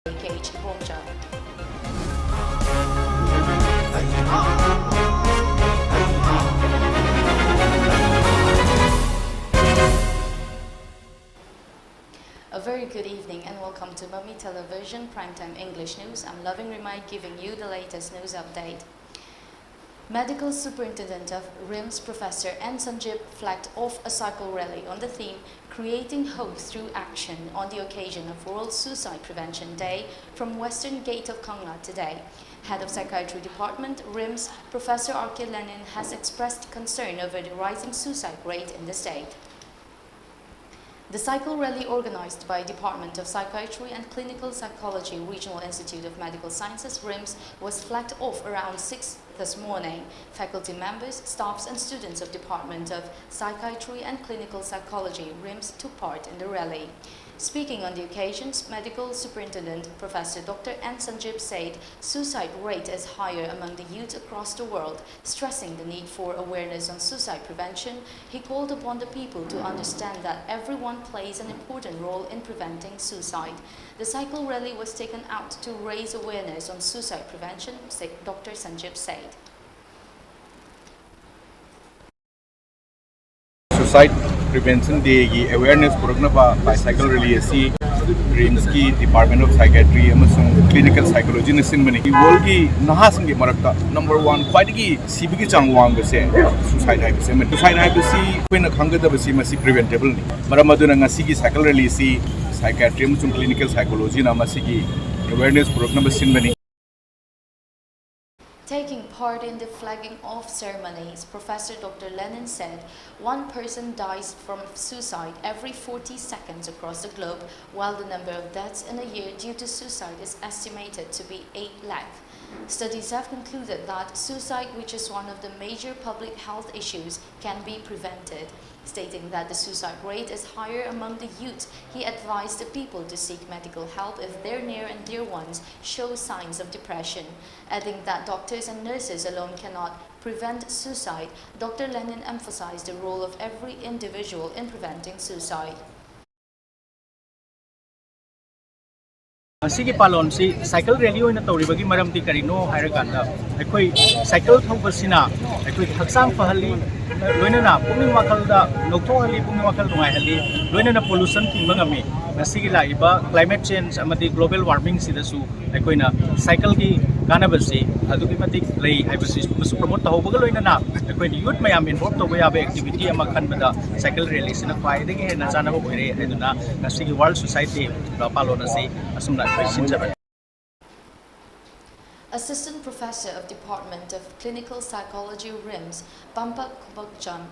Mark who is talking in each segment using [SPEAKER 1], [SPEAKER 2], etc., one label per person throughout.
[SPEAKER 1] KH Hongja. A very good evening and welcome to MAMI Television Primetime English News. I'm Loving Remai giving you the latest news update. Medical Superintendent of RIMS Professor N. Sanjib flagged off a cycle rally on the theme Creating Hope Through Action on the occasion of World Suicide Prevention Day from Western Gate of Kangla today. Head of Psychiatry Department, RIMS, Professor R.K. Lenin has expressed concern over the rising suicide rate in the state. The cycle rally organized by Department of Psychiatry and Clinical Psychology Regional Institute of Medical Sciences RIMS was flagged off around 6 this morning. Faculty members, staffs and students of Department of Psychiatry and Clinical Psychology RIMS took part in the rally. Speaking on the occasions, Medical Superintendent Professor Dr. N. Sanjib said suicide rate is higher among the youth across the world, stressing the need for awareness on suicide prevention. He called upon the people to understand that everyone plays an important role in preventing suicide. The cycle rally was taken out to raise awareness on suicide prevention, Dr. Sanjib said.
[SPEAKER 2] Suicide Prevention Day की awareness program by cycle rally ऐसी RIMS की Department of Psychiatry अमसंग Clinical Psychology ने सिन बनी world की नहासन के मरकता number 1 quite की CB की चांगवांग बसे suicide है बसे में suicide है बसी कोई न खांगे तब बसी मसी preventable नहीं मरा मधुर नंगा सी की cycle rally सी psychiatry अमसंग Clinical Psychology ना मसी की awareness program बसिन बनी.
[SPEAKER 1] Taking part in the flagging off ceremonies, Professor Dr. Lenin said one person dies from suicide every 40 seconds across the globe, while the number of deaths in a year due to suicide is estimated to be 8 lakh. Studies have concluded that suicide, which is one of the major public health issues, can be prevented. Stating that the suicide rate is higher among the youth, he advised the people to seek medical help if their near and dear ones show signs of depression. Adding that doctors and nurses alone cannot prevent suicide, Dr. Lenin emphasized the role of every individual in preventing suicide.
[SPEAKER 3] Asigi palon si cycle rally oina tawribagi maramti karino hairaganda aikoi cycle thawbasina aikoi haksang fahali loinana puming wakalda nokthongali puming wakal nungai loinana pollution thingmangami asigi laiba climate change amadi global warming sidasu aikoina cycle ki kanabasi adugi matik lei haibasi promote tawbaga loinana aikoi youth mayam involved tawba yabe activity ama khanbada cycle rally sina khwaidagi hena janaba boire aduna asigi world society palon asi asumna
[SPEAKER 1] Assistant Professor of Department of Clinical Psychology RIMS, Pampa Kubakjam,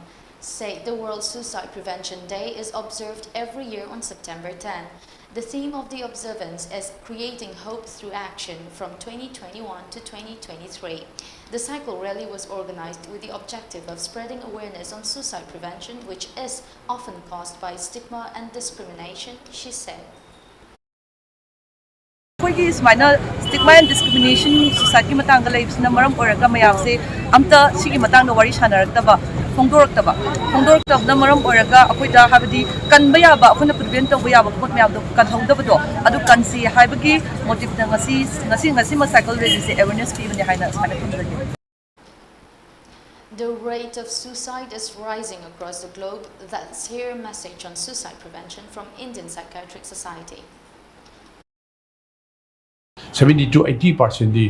[SPEAKER 1] said the World Suicide Prevention Day is observed every year on September 10. The theme of the observance is Creating Hope Through Action from 2021 to 2023. The cycle rally was organized with the objective of spreading awareness on suicide prevention, which is often caused by stigma and discrimination, she said.
[SPEAKER 4] Stigma and discrimination society matang galay na maram oraga mayapse amta sigi matang na wari sanarataba fongdoraktaba na maram oraga akoi da habadi kanbaya ba akona prevent tawba yaba pot mayab do kanhongdaba do adu kansi haibagi motive na ngasi ma cycle rally se awareness even the haina sana.
[SPEAKER 1] The rate of suicide is rising across the globe. That's here a message on suicide prevention from Indian Psychiatric Society.
[SPEAKER 5] 70 to 80% di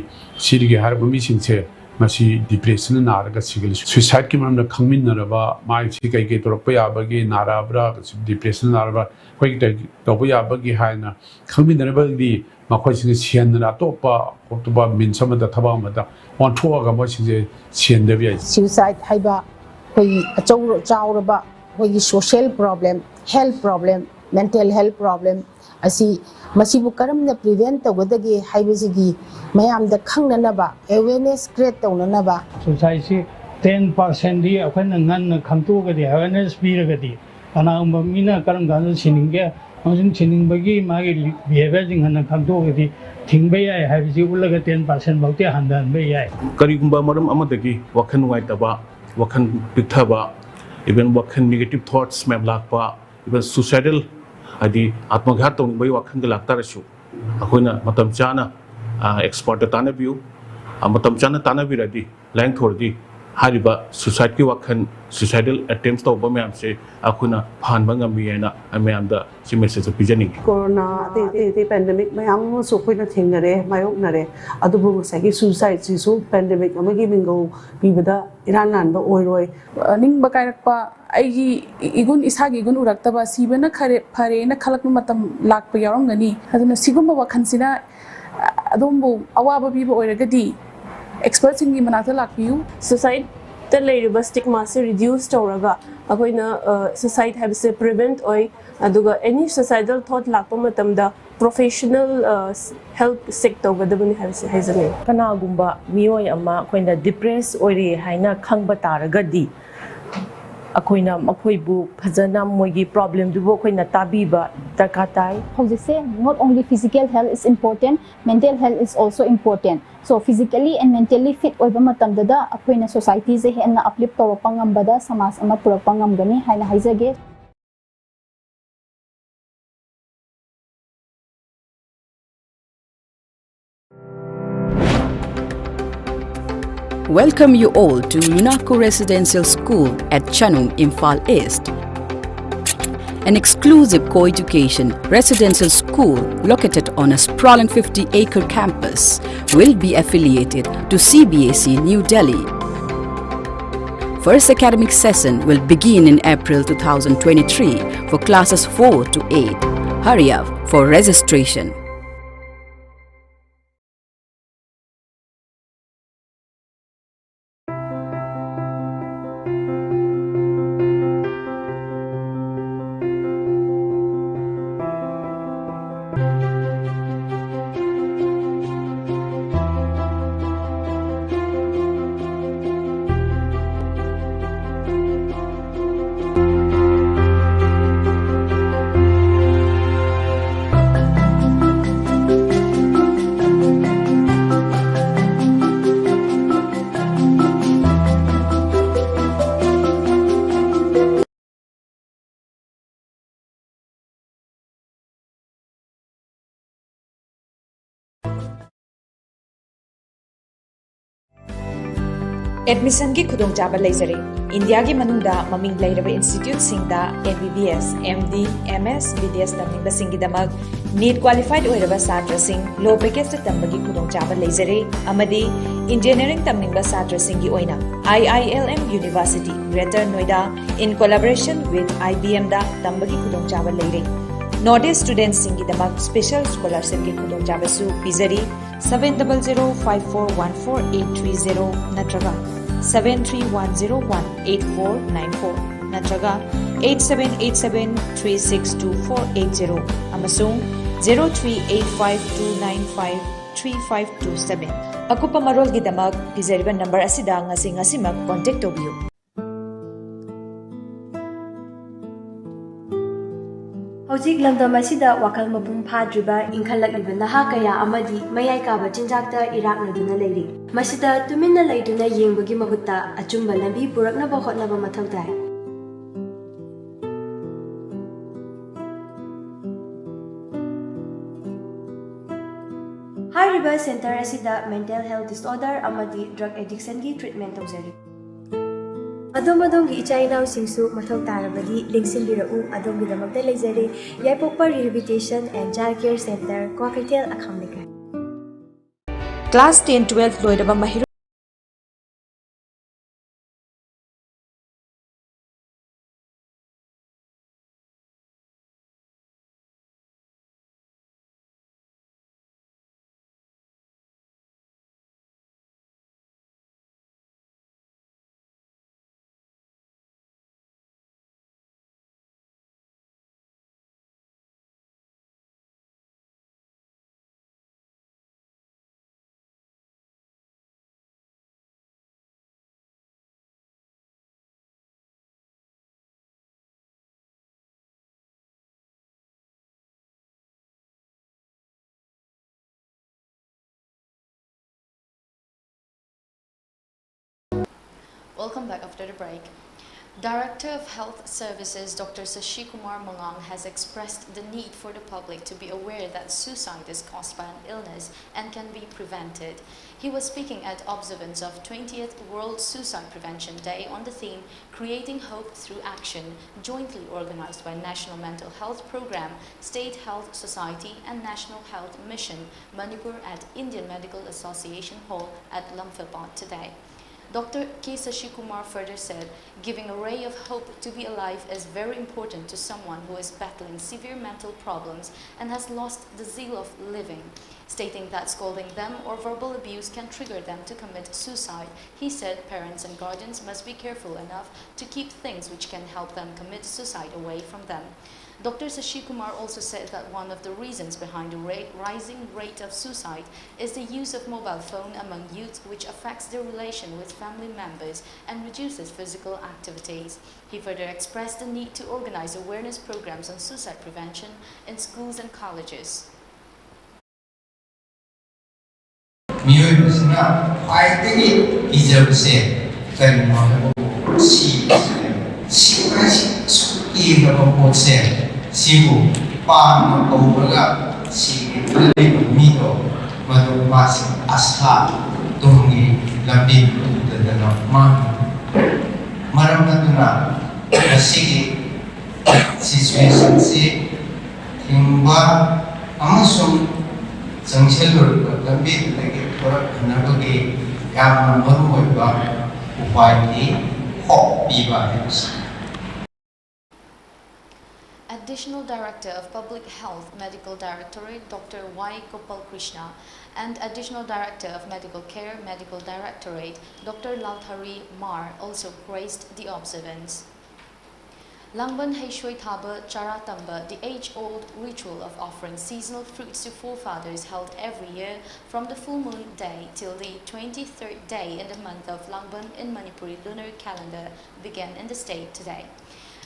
[SPEAKER 5] sirigi harba mi singse masi depression na raga sigil suicide ki mamna khangmin na ba mai si kai ke torpa ya ba gi nara bra depression na ba koi ta to ya ba gi haina khangmin na ba di ma khoi sing sian na to pa to ba min sama da thaba ma da on tho ga ma sing sian da bi
[SPEAKER 6] suicide haiba koi chaw ba koi social problem, health problem, mental health problem asi masibu karamna prevent tawdagi haibasigi mayamda khangnanaba awareness create tawnanaba
[SPEAKER 7] society 10% di akhana ngan khamtu gadi awareness biragadi ana mina karam gan sininge onjin siningbagi magi behavior jing hana khamtu gadi thingbai ai haibasi ulaga 10% bauti handan bai ai
[SPEAKER 8] karigumba maram amadagi wakhan waitaba wakhan pithaba even wakhan negative thoughts map lakpa even suicidal adi atmaghat tong bai wakhan ga lakta rasu ꯑꯩꯈꯣꯏꯅ ꯃꯇꯝ ꯆꯥꯅ ꯑꯦꯛꯁꯄꯔꯠꯇ ꯇꯥꯟꯅꯕꯤꯌꯨ ꯃꯇꯝ ꯆꯥꯅ ꯇꯥꯟꯅꯕꯤꯔꯗꯤ ꯂꯥꯏꯌꯦꯡꯊꯣꯛꯔꯗꯤ ꯍꯥꯏꯔꯤꯕ ꯁꯨꯁꯥꯏꯗꯀꯤ ꯋꯥꯈꯜ ꯁꯨꯁꯥꯏꯗꯦꯜ attempt ꯇꯧꯕ ꯃꯌꯥꯝꯁꯦ ꯑꯩꯈꯣꯏꯅ ꯐꯍꯟꯕ ꯉꯝꯃꯤ ꯍꯥꯏꯅ ꯃꯌꯥꯝꯗ ꯁꯤ ꯃꯦꯁꯦꯖ ꯄꯤꯖꯅꯤꯡꯉꯤ
[SPEAKER 9] ꯀꯣꯔꯣꯅꯥ ꯑꯇꯩ ꯄꯦꯟꯗꯦꯃꯤꯛ ꯃꯌꯥꯝ ꯑꯃꯁꯨ ꯑꯩꯈꯣꯏꯅ ꯊꯦꯡꯅꯔꯦ ꯃꯥꯌꯣꯛꯅꯔꯦ ꯑꯗꯨꯕꯨ ꯉꯁꯥꯏꯒꯤ ꯁꯨꯁꯥꯏꯗꯁꯤꯁꯨ ꯄꯦꯟꯗꯦꯃꯤꯛ ꯑꯃꯒꯤ ꯃꯤꯡꯒꯧ ꯄꯤꯕꯗ ꯏꯔꯥꯟ ꯂꯥꯟꯕ ꯑꯣꯏꯔꯣꯏ
[SPEAKER 10] ꯅꯤꯡꯕ ꯀꯥꯏꯔꯛꯄ ꯑꯩꯒꯤ ꯏꯁꯥꯒꯤ ꯏꯒꯨꯟ ꯎꯔꯛꯇꯕ ꯁꯤꯕꯅ ꯐꯔꯦꯅ ꯈꯜꯂꯛꯄ ꯃꯇꯝ ꯂꯥꯛꯄ ꯌꯥꯎꯔꯝꯒꯅꯤ ꯑꯗꯨꯅ ꯁꯤꯒꯨꯝꯕ ꯋꯥꯈꯜꯁꯤꯅ ꯑꯗꯣꯝꯕꯨ ꯑꯋꯥꯕ ꯄꯤꯕ ꯑꯣꯏꯔꯒꯗꯤ ꯑꯦꯛꯁꯄꯔꯠꯁꯤꯡꯒꯤ ꯃꯅꯥꯛꯇ ꯂꯥꯛꯄꯤꯌꯨ
[SPEAKER 11] ꯁꯨꯁꯥꯏꯗꯇ ꯂꯩꯔꯤꯕ ꯁ꯭ꯇꯤꯛꯃꯥꯁꯦ ꯔꯤꯗ꯭ꯌꯨꯁ ꯇꯧꯔꯒ ꯑꯩꯈꯣꯏꯅ ꯁꯨꯁꯥꯏꯗ ꯍꯥꯏꯕꯁꯦ ꯄ꯭ꯔꯤꯚꯦꯟꯠ ꯑꯣꯏ ꯑꯗꯨꯒ ꯑꯦꯅꯤ ꯁꯨꯁꯥꯏꯗꯜ ꯊꯣꯠ ꯂꯥꯛꯄ ꯃꯇꯝꯗ ꯄ꯭ꯔꯣꯐꯦꯁꯅꯦꯜ ꯍꯦꯜꯞ ꯁꯤꯛ ꯇꯧꯒꯗꯕꯅꯤ ꯍꯥꯏꯕꯁꯦ ꯍꯥꯏꯖꯅꯤꯡꯉꯤ
[SPEAKER 12] ꯀꯅꯥꯒꯨꯝꯕ ꯃꯤꯑꯣꯏ ꯑꯃ ꯑꯩꯈꯣꯏꯅ ꯗꯤꯄ꯭ꯔꯦꯁ ꯑꯣꯏꯔꯦ ꯍꯥꯏꯅ ꯈꯪꯕ ꯇꯥꯔꯒꯗꯤ ꯑꯩꯈꯣꯏꯅ ꯃꯈꯣꯏꯕꯨ ꯐꯖꯅ ꯃꯣꯏꯒꯤ ꯄ꯭ꯔꯣꯕ꯭ꯂꯦꯝꯗꯨꯕꯨ ꯑꯩꯈꯣꯏꯅ ꯇꯥꯕꯤꯕ ꯗꯔꯀꯥꯔ ꯇꯥꯏ
[SPEAKER 13] ꯍꯧꯖꯤꯛꯁꯦ not only physical health is important mental health is also important so physically and mentally fit ꯑꯣꯏꯕ ꯃꯇꯝꯗꯗ ꯑꯩꯈꯣꯏꯅ ꯁꯣꯁꯥꯏꯇꯤꯁꯦ ꯍꯦꯟꯅ ꯑꯞꯂꯤꯐ ꯇꯧꯔꯛꯄ ꯉꯝꯕꯗ ꯁꯃꯥꯖ ꯑꯃ ꯄꯨꯔꯛꯄ ꯉꯝꯒꯅꯤ ꯍꯥꯏꯅ ꯍꯥꯏꯖꯒꯦ
[SPEAKER 14] Welcome you all to UNACO Residential School at Chanung, Imphal East. An exclusive co-education residential school located on a sprawling 50-acre campus will be affiliated to CBSE New Delhi. First academic session will begin in April 2023 for classes 4 to 8. Hurry up for registration.
[SPEAKER 15] Admission की खुदोंचाबा लेजरे India की मनुंगदा ममिंग लेरबा institute सिंगदा MBBS MD MS BDS तमनिंग बसिंगीदमक नीट क्वालिफाइड ओइरबा छात्र सिंग लो पैकेज तंबगी खुदोंचाबा लेजरे अमदी इंजीनियरिंग तमनिंग छात्र सिंगी ओइना IILM university Greater Noida in collaboration with IBM दा तंबगी खुदोंचाबा लेरे नॉर्थ ईस्ट स्टूडेंट्स सिंगीदमक स्पेशल स्कॉलरशिप की खुदोंचाबासु पिजरी 7005414830 नत्रगा 7310184494 नत्रगा 8787362480 अमसुंग 038529535527 अकुपा मरोल की दमक पिजरीबा नंबर असिदा ngasi-ngasimak contact tobiyu
[SPEAKER 16] हौजिक लमदम असिदा वाखल मपुंग फाद्रिबा इंखलक्लिबा नहा कया अमदि मयाई काबा चिंजाकता इराकनदुना लेरि मसिदा तुमिन्ना लेदुना येंबगी महुत्ता अचुंबा लंबी पुरकनबा होतनबा मथौ ताई हारिबा सेंटर असिदा मेंटल हेल्थ डिसऑर्डर अमदि ड्रग एडिक्शन की ट्रीटमेंट तौजरी अदोमदोंगी इचाइनाव सिंसु मथौ तारबदी लिंगसिनबिरउ अदोंगिदमक्ता लेजरे Yaipokpa rehabilitation and child care centre क्वाकैथेल अखामलेका
[SPEAKER 15] क्लास 10 12 लोइरबा महिरु
[SPEAKER 1] Welcome back after the break. Director of Health Services Dr. Sashikumar Mangang has expressed the need for the public to be aware that suicide is caused by an illness and can be prevented. He was speaking at observance of 20th World Suicide Prevention Day on the theme Creating Hope Through Action, jointly organized by National Mental Health Program, State Health Society and National Health Mission, Manipur at Indian Medical Association Hall at Lamphapot today. Dr. K. Sashikumar further said, giving a ray of hope to be alive is very important to someone who is battling severe mental problems and has lost the zeal of living. Stating that scolding them or verbal abuse can trigger them to commit suicide, he said parents and guardians must be careful enough to keep things which can help them commit suicide away from them. Dr. Sashikumar also said that one of the reasons behind the rising rate of suicide is the use of mobile phone among youth, which affects their relation with family members and reduces physical activities. He further expressed the need to organize awareness programs on suicide prevention in schools and colleges.
[SPEAKER 17] Sibu pan obraga si mito madu mas asha tungi lambi dan ma maram natuna asigi situation si hingba amasum sangselur lambi lagi korak nabagi yang maru ba upai ni hok biba es.
[SPEAKER 1] Additional Director of Public Health Medical Directorate Dr. Y. Gopal Krishna and Additional Director of Medical Care Medical Directorate Dr. Lalthari Mar also praised the observance. Langban Heishoi Thaba Charatamba, the age-old ritual of offering seasonal fruits to forefathers held every year from the full moon day till the 23rd day in the month of Langban in Manipuri lunar calendar began in the state today.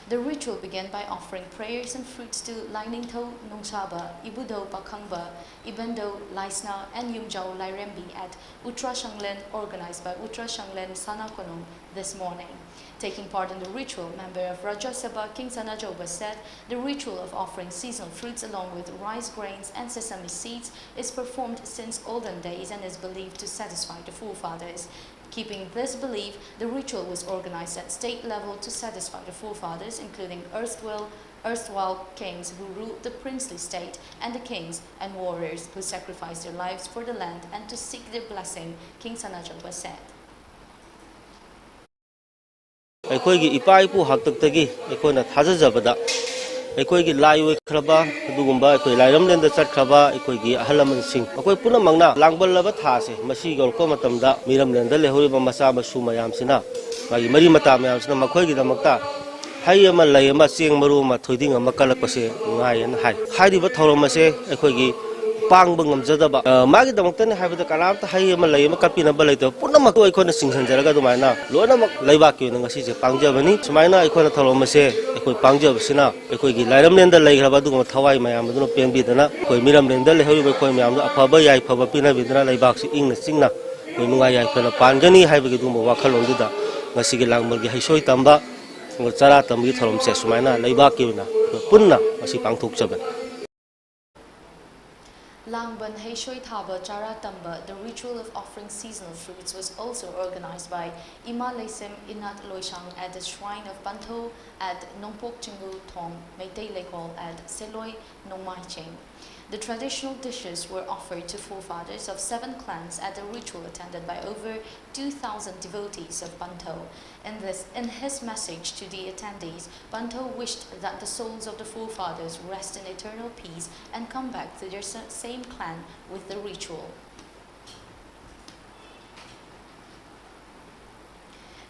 [SPEAKER 1] The ritual began by offering prayers and fruits to Lainingtho Nungsaba, Ibudo Pakhangba, Ibando Laisna, and Yumjao Lairembi at Utra Shanglen, organized by Utra Shanglen Sanakonong this morning. Taking part in the ritual, member of Rajya Sabha King Sanajoba said the ritual of offering seasonal fruits along with rice grains and sesame seeds is performed since olden days and is believed to satisfy the forefathers. Keeping this belief, the ritual was organized at state level to satisfy the forefathers, including erstwhile kings who ruled the princely state and the kings and warriors who sacrificed their lives for the land and to seek their blessing, King Sanajoba said.
[SPEAKER 18] ꯑꯩꯈꯣꯏꯒꯤ ꯏꯄꯥ ꯏꯄꯨ ꯍꯥꯛꯇꯛꯇꯒꯤ ꯑꯩꯈꯣꯏꯅ ꯊꯥꯖꯖꯕꯗ ꯑꯩꯈꯣꯏꯒꯤ ꯂꯥꯏ ꯑꯣꯏꯈ꯭ꯔꯕ ꯑꯗꯨꯒꯨꯝꯕ ꯑꯩꯈꯣꯏ ꯂꯥꯏꯔꯝꯂꯦꯟꯗ ꯆꯠꯈ꯭ꯔꯕ ꯑꯩꯈꯣꯏꯒꯤ ꯑꯍꯜ ꯂꯃꯟꯁꯤꯡ ꯑꯩꯈꯣꯏ ꯄꯨꯝꯅꯃꯛꯅ ꯂꯥꯡꯕꯜꯂꯕ ꯊꯥꯁꯦ ꯃꯁꯤ ꯌꯧꯔꯛꯄ ꯃꯇꯝꯗ ꯃꯤꯔꯝꯂꯦꯟꯗ ꯂꯩꯍꯧꯔꯤꯕ ꯃꯆꯥ ꯃꯁꯨ ꯃꯌꯥꯝꯁꯤꯅ ꯃꯥꯒꯤ ꯃꯔꯤ ꯃꯇꯥ ꯃꯌꯥꯝꯁꯤꯅ ꯃꯈꯣꯏꯒꯤꯗꯃꯛꯇ ꯍꯩ ꯑꯃ ꯂꯩ ꯑꯃ ꯆꯦꯡ ꯃꯔꯨ ꯑꯃ ꯊꯣꯏꯗꯤꯡ ꯑꯃ ꯀꯜꯂꯛꯄꯁꯦ ꯅꯨꯡꯉꯥꯏꯌꯦꯅ ꯍꯥꯏ ꯍꯥꯏꯔꯤꯕ ꯊꯧꯔꯝ ꯑꯁꯦ ꯑꯩꯈꯣꯏꯒꯤ ꯄꯥꯡꯕ ꯉꯝꯖꯗꯕ ꯃꯥꯒꯤꯗꯃꯛꯇꯅꯤ ꯍꯥꯏꯕꯗ ꯀꯅꯥꯝꯇ ꯍꯩ ꯑꯃ ꯂꯩ ꯑꯃ ꯀꯠꯄꯤꯅꯕ ꯂꯩꯇꯕ ꯄꯨꯝꯅꯃꯛꯇꯨ ꯑꯩꯈꯣꯏꯅ ꯆꯤꯡꯁꯤꯟꯖꯔꯒ ꯑꯗꯨꯃꯥꯏꯅ ꯂꯣꯏꯅꯃꯛ ꯂꯩꯕꯥꯛꯀꯤ ꯑꯣꯏꯅ ꯉꯁꯤꯁꯦ ꯄꯥꯡꯖꯕꯅꯤ ꯁꯨꯃꯥꯏꯅ ꯑꯩꯈꯣꯏꯅ ꯊꯧꯔꯝ ꯑꯁꯦ ꯑꯩꯈꯣꯏ ꯄꯥꯡꯖꯕꯁꯤꯅ ꯑꯩꯈꯣꯏꯒꯤ ꯂꯥꯏꯔꯝꯂꯦꯟꯗ ꯂꯩꯈ꯭ꯔꯕ ꯑꯗꯨꯒꯨꯝꯕ ꯊꯋꯥꯏ ꯃꯌꯥꯝ ꯑꯗꯨꯅ ꯄꯦꯟꯕꯤꯗꯅ ꯑꯩꯈꯣꯏ ꯃꯤꯔꯝꯂꯦꯟꯗ ꯂꯩꯍꯧꯔꯤꯕ ꯑꯩꯈꯣꯏ ꯃꯌꯥꯝꯗ ꯑꯐꯕ ꯌꯥꯏꯐꯕ ꯄꯤꯅꯕꯤꯗꯅ ꯂꯩꯕꯥꯛꯁꯤ ꯏꯪꯅ ꯆꯤꯡꯅ ꯑꯩꯈꯣꯏ ꯅꯨꯡꯉꯥꯏ ꯌꯥꯏꯐꯅ ꯄꯥꯟꯒꯅꯤ ꯍꯥꯏꯕꯒꯤ ꯑꯗꯨꯒꯨꯝꯕ ꯋꯥꯈꯜꯂꯣꯟꯗꯨꯗ ꯉꯁꯤꯒꯤ ꯂꯥꯡꯕꯜꯒꯤ ꯍꯩꯁꯣꯏ ꯇꯝꯕ ꯆꯔꯥ ꯇꯝꯕꯒꯤ ꯊꯧꯔꯝꯁꯦ ꯁꯨꯃꯥꯏꯅ ꯂꯩꯕꯥꯛꯀꯤ ꯑꯣꯏꯅ ꯄꯨꯟꯅ ꯃꯁꯤ ꯄꯥꯡꯊꯣꯛꯆꯕꯅꯤ.
[SPEAKER 1] Langban Heishoi Thaba Chara Tamba, the ritual of offering seasonal fruits, was also organized by Ima Lesim Inat Loishang at the shrine of Bantho at Nongpok Chingu Thong, Meitei Lekhol at Seloy Nongmai Ching. The traditional dishes were offered to forefathers of 7 clans at the ritual attended by over 2,000 devotees of Bantho. In his message to the attendees, Bantho wished that the souls of the forefathers rest in eternal peace and come back to their same clan with the ritual.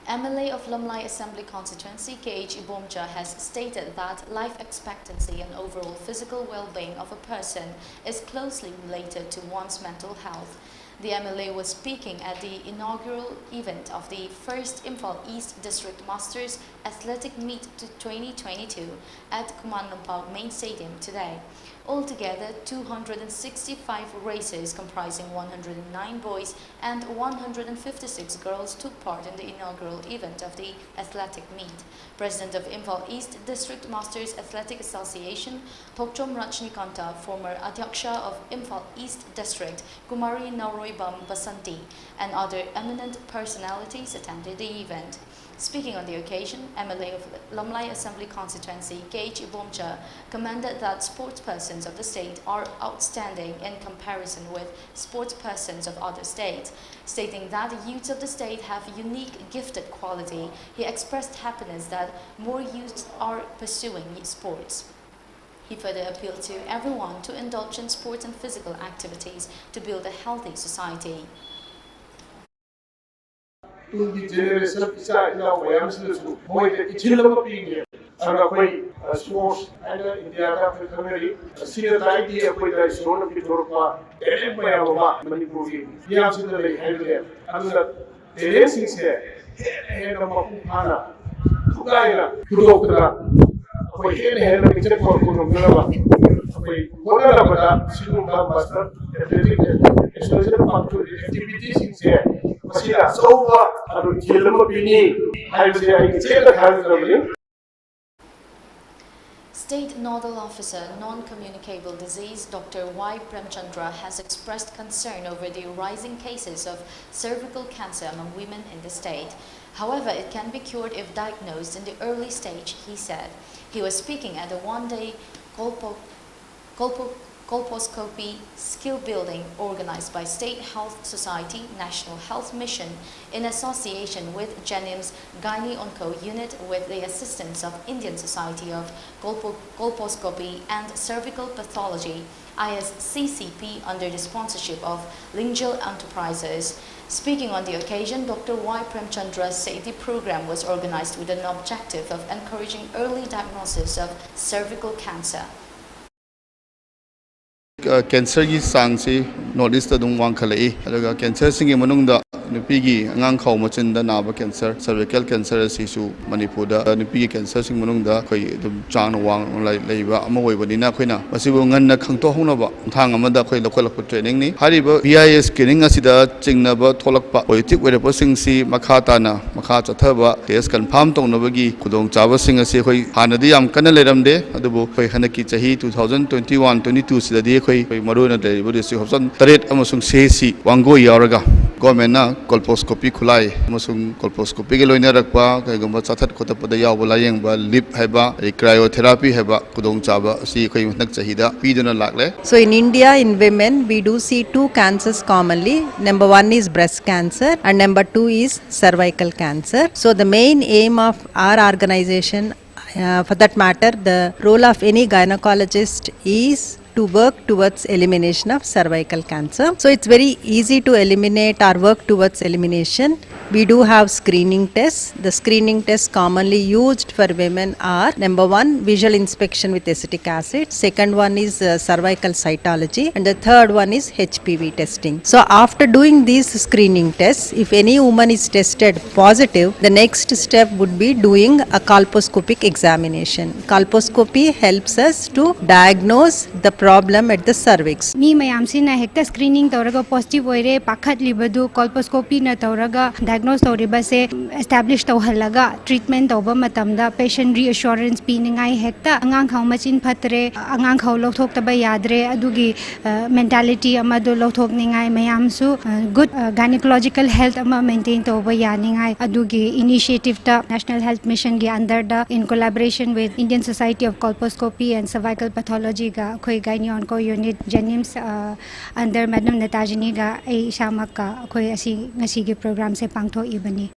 [SPEAKER 1] MLA of Lamlai Assembly Constituency, K.H. Ibomja, has stated that life expectancy and overall physical well-being of a person is closely related to one's mental health. The MLA was speaking at the inaugural event of the first Imphal East District Masters Athletic Meet 2022 at Kuman Lumpur Main Stadium today. Altogether, 265 racers comprising 109 boys and 156 girls took part in the inaugural event of the athletic meet. President of Imphal East District Masters Athletic Association, Thokchom Rajnikanta, former Adhyaksha of Imphal East District, Kumari Nauroibam Basanti, and other eminent personalities attended the event. Speaking on the occasion, MLA of Lamlai Assembly Constituency, Gage Ibomcha, commended that sportspersons of the state are outstanding in comparison with sportspersons of other states. Stating that the youths of the state have unique gifted quality, he expressed happiness that more youths are pursuing sports. He further appealed to everyone to indulge in sports and physical activities to build a healthy society.
[SPEAKER 19] Tugi generation isa ina wayam silu moi de ichilama pingi ana koi sports ana India da family senior tai di koi da zone ki torpa talent maya ma manipuri yam silu le hele ana talent sing se he na ma phana tukaina tudokra koi he na kiche ko ko ngala koi bona la bada silu ka master exposure factor activity sing se masila sowa adu jelma bini haise ai chela khan.
[SPEAKER 1] State Nodal Officer, Non-Communicable Disease, Dr. Y. Premchandra, has expressed concern over the rising cases of cervical cancer among women in the state. However, it can be cured if diagnosed in the early stage, he said. He was speaking at the one-day colposcopy skill building organized by State Health Society National Health Mission in association with Genim's Gynae Onco Unit with the assistance of Indian Society of Colposcopy and Cervical Pathology ISCCP under the sponsorship of Lingjil Enterprises. Speaking on the occasion, Dr. Y. Premchandra said the program was organized with an objective of encouraging early diagnosis of cervical cancer.
[SPEAKER 20] Cancer gi sang si notice ta dung wang khalai adaga cancer singi manung da nupi gi angang khaw machin da naba cancer cervical cancer si su manipur da nupi gi cancer sing manung da khoi dum chang wang lai ba ama oi bani na khoina masibu ngan na khangto hona ba thang ama da khoi lokal training ni hari ba BIS screening asida chingna ba tholak pa politic we repo sing si makha ta na makha chatha ba test confirm tong na ba gi khudong chawa sing asi khoi hanadi am kana leram de adubu khoi hanaki chahi 2021 22 sida di khoi maruna de bodi si hopsan taret amasung sesi wango yauraga government na colposcopy khulai amasung colposcopy ge loina rakpa kai gamba chathat khota pada yaw bala yeng ba lip haiba cryotherapy haiba kudong chaba si khoi nak chahida piduna lakle.
[SPEAKER 21] So in India, in women we do see two cancers commonly. Number one is breast cancer and number two is cervical cancer. So the main aim of our organization, for that matter the role of any gynecologist is to work towards elimination of cervical cancer. So it's very easy to eliminate or work towards elimination. We do have screening tests. The screening tests commonly used for women are number one, visual inspection with acetic acid. Second one is cervical cytology. And the third one is HPV testing. So after doing these screening tests, if any woman is tested positive, the next step would be doing a colposcopic examination. Colposcopy helps us to diagnose the problem at the cervix.
[SPEAKER 22] Mi mayam sina hekta screening tawraga positive oire pakhat libadu colposcopy na tawraga diagnose tawriba se establish tawhalaga treatment tawba matamda patient reassurance piningai hekta angang khaw machin phatre angang khaw lokthok taba yadre adugi mentality amadu lokthok ningai mayam su good gynecological health ama maintain tawba yaningai adugi initiative ta National Health Mission gi under da in collaboration with Indian Society of Colposcopy and Cervical Pathology ga khoi Gynae Onco Unit Genim's under Madam Natajini ga ay isamak ka khoi asi ngasigi program se pangtho ibani.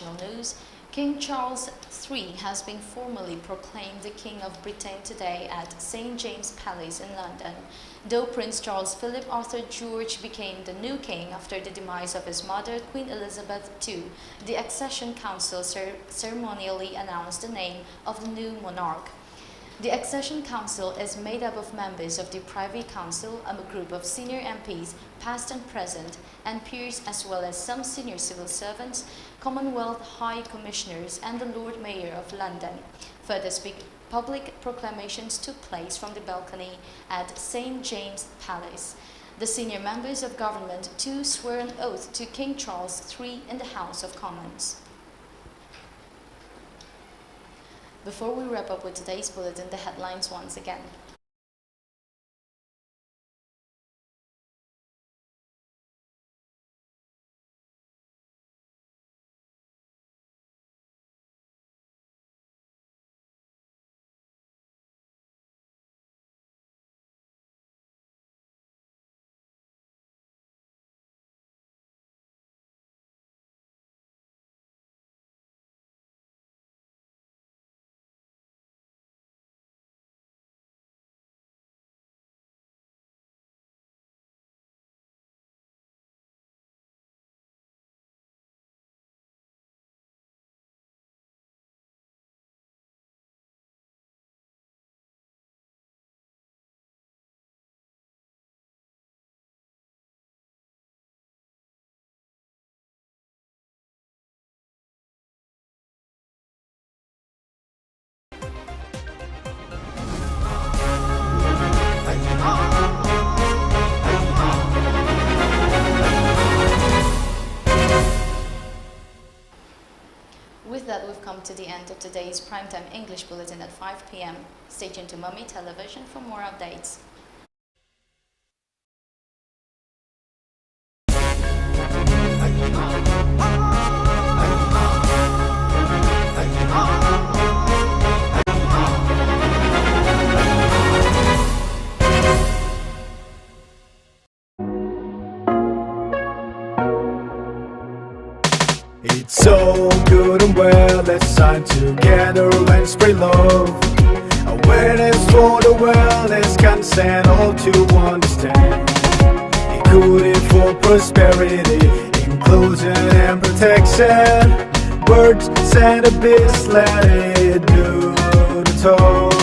[SPEAKER 1] international news, King Charles III has been formally proclaimed the King of Britain today at St. James Palace in London. Though Prince Charles Philip Arthur George became the new king after the demise of his mother, Queen Elizabeth II, the Accession Council ceremonially announced the name of the new monarch. The Accession Council is made up of members of the Privy Council, a group of senior MPs, past and present, and peers, as well as some senior civil servants, Commonwealth High Commissioners, and the Lord Mayor of London. Further public proclamations took place from the balcony at St. James Palace. The senior members of government too swore an oath to King Charles III in the House of Commons. Before we wrap up with today's bulletin, the headlines once again. With that, we've come to the end of today's Primetime English Bulletin at 5 p.m. Stay tuned to MAMI Television for more updates.
[SPEAKER 2] It's so good and well, let's sign together and spread love. Awareness for the wellness, consent, all to understand. Including for prosperity, inclusion and protection. Words said a bit, let it do the talk.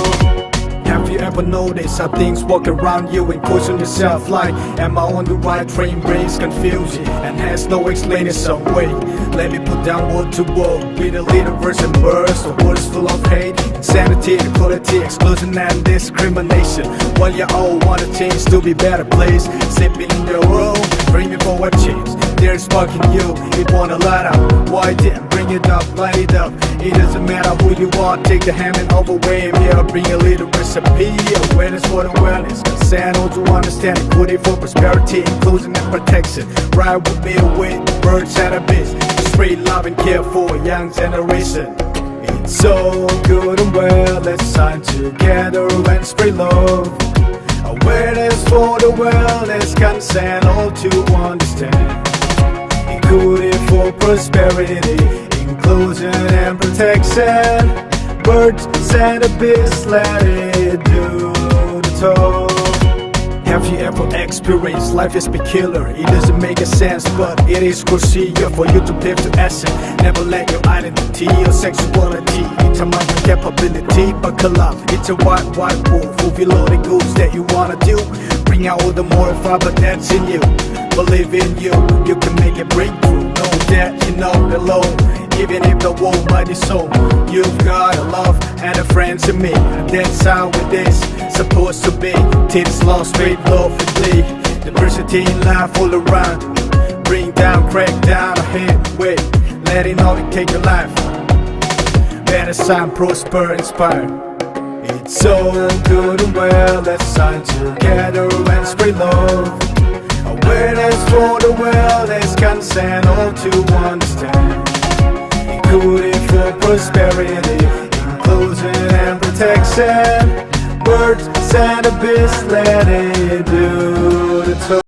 [SPEAKER 2] Have you ever noticed how things walk around you and question yourself like, am I on the right train? Brains confusion and has no explanation. Wait, let me put down word to word with a little verse and burst of words full of hate, insanity, inequality, exclusion and discrimination. While you all want a change to be better place, sleeping in your room, dreaming for a change. There's spark in you, it wanna light up. Why didn't bring it up, light it up? It doesn't matter who you are, take the hand and overwhelm. Yeah, bring a little recipe, awareness for the wellness, consent, all to understand, equity for prosperity, inclusion and protection. Right with me with birds and a biz, spread love and care for a young generation. It's so good and well, let's sign together and spread love. Awareness for the wellness, consent, all to understand. Including for prosperity, inclusion and protection. Birds and a beast, let it do the talk. Have you ever experienced life is peculiar? It doesn't make a sense, but it is crucial for you to live to essence. Never let your identity or sexuality determine your capability. Buckle up, it's a white wolf. Fulfill all the goals that you wanna do. Bring out all the more fiber that's in you. Believe in you, you can make a breakthrough. Know that you're not alone, even if the world might be so. You've got a love and a friend to me, and that's how it is supposed to be. Tears lost, straight love and bleed. Diversity in life all around. Bring down, crack down, ahead, wait. Let it all take your life. Better sign, prosper, inspire. It's so good and well, let's sign together and spread love. Awareness for the wellness, consent, all to understand. Including for prosperity, inclusion and protection. Words and a beast, let it do the talk.